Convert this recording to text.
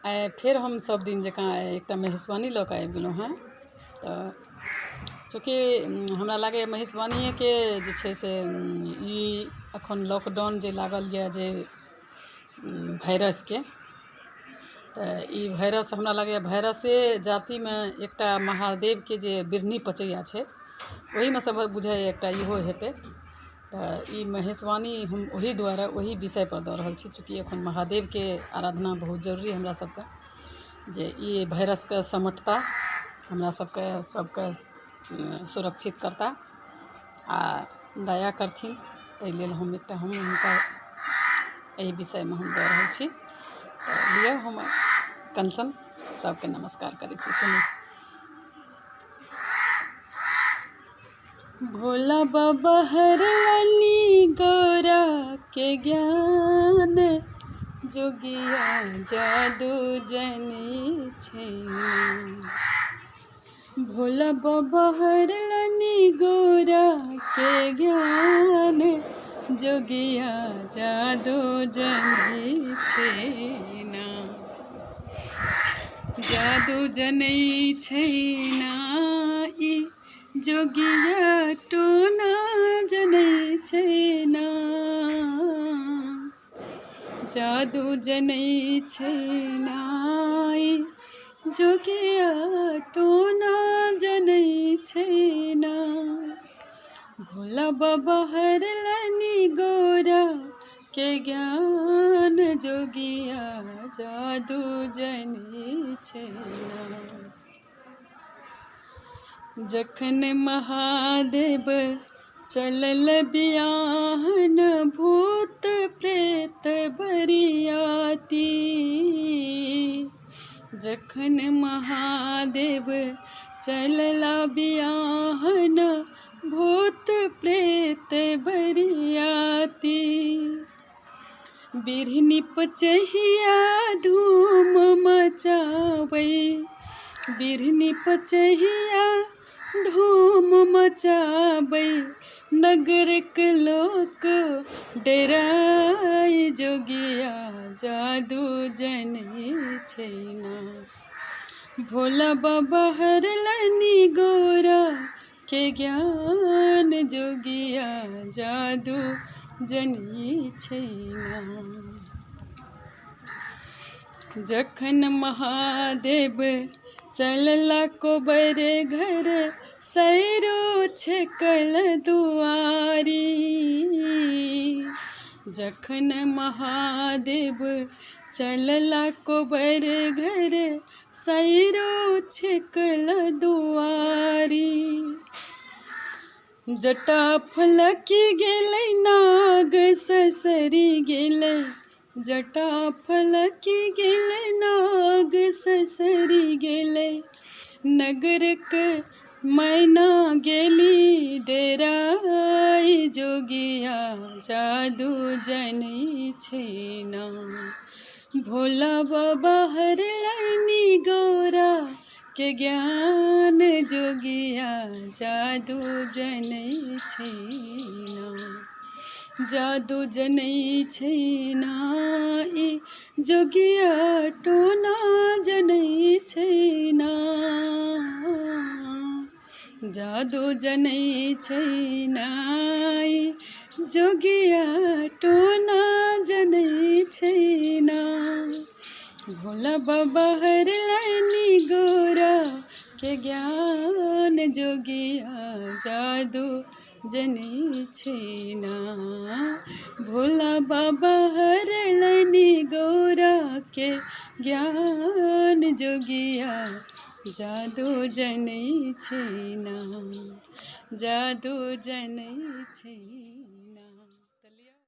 आइ फेर हम सब दिन जकाँ एक मेहसबानी लऽ कऽ आबि गेलहुँ हँ। तऽ चूँकि हमरा लागैए मेहसबानिएके जे छै से ई एखन लॉकडाउन जे लागल यऽ जे वायरसके, तऽ ई वायरस हमरा लागैए वायरसे जातिमे एकटा महादेवके जे बिरहनी पचैया छै ओहीमे सब बुझाइए एकटा इहो हेतै। तऽ ई मेहसबानी हम ओही दुआरे ओही विषय पर दऽ रहल छी, चूँकि एखन महादेवके आराधना बहुत जरूरी हमरा सबके, जे ई वायरसके समटता, हमरा सबके सुरक्षित करता आ दया करथिन। ताहि लेल हम हुनकर एहि विषयमे हम दऽ रहल छी। तऽ लिअ हम कंचन सबके नमस्कार करै छी। सुनू। भोला बाबा हरनी गोरा के ज्ञान, जोगिया जादू जनी छै। भोला बाबा हरनी गोरा के ज्ञान, जोगिया जादू जनी छै ना। जादू जनै छै ना ई जोगिया टोना जनै छै ना। जादू जनै छै ना ई जोगिया टोना जनै छै ना। भोला बाबा हरनी गोरा के ज्ञान, जोगिया जादू जनै छै ना। जखन महादेव चलल बियाहन, भूत प्रेत बरियाती। जखन महादेव चलल बियाहन, भूत प्रेत बरियाती। बिरहनी पचहिया धूम मचाबै, बिरहनी पचहिया धूम मचाबै। नगरक लोक डेराय, जोगिया जादू जनै छै ना। भोला बाबा हरनी गोरा के ज्ञान, जोगिया जादू जनै छै ना। जखन महादेव चलला कोबर घर, सैरो छेकल दुआरी। जखन महादेव चलला कोबर घर, सैरो छेकल दुआरी। जटा फलकी गेलै नाग ससरी गेलै, जटा फलकी गेलै नाग ससरी गेलै। नगरक मैना गेली डेराय, जोगिया जादू जनै छै ना। भोला बाबा हरनी गोरा के ज्ञान, जोगिया जादू जनै छै ना। जादू जनै छै ना ई जोगिया टोना जनै छै ना। जादू जनै छै ना ई जोगिया टोना जनै छै ना। भोला बाबा हरनी गोरा के ज्ञान, जोगिया जादू जनै छै ना। भोला बाबा हरनी गोरा के ज्ञान, जोगिया जादू जनै छै ना। जादू जनै छै।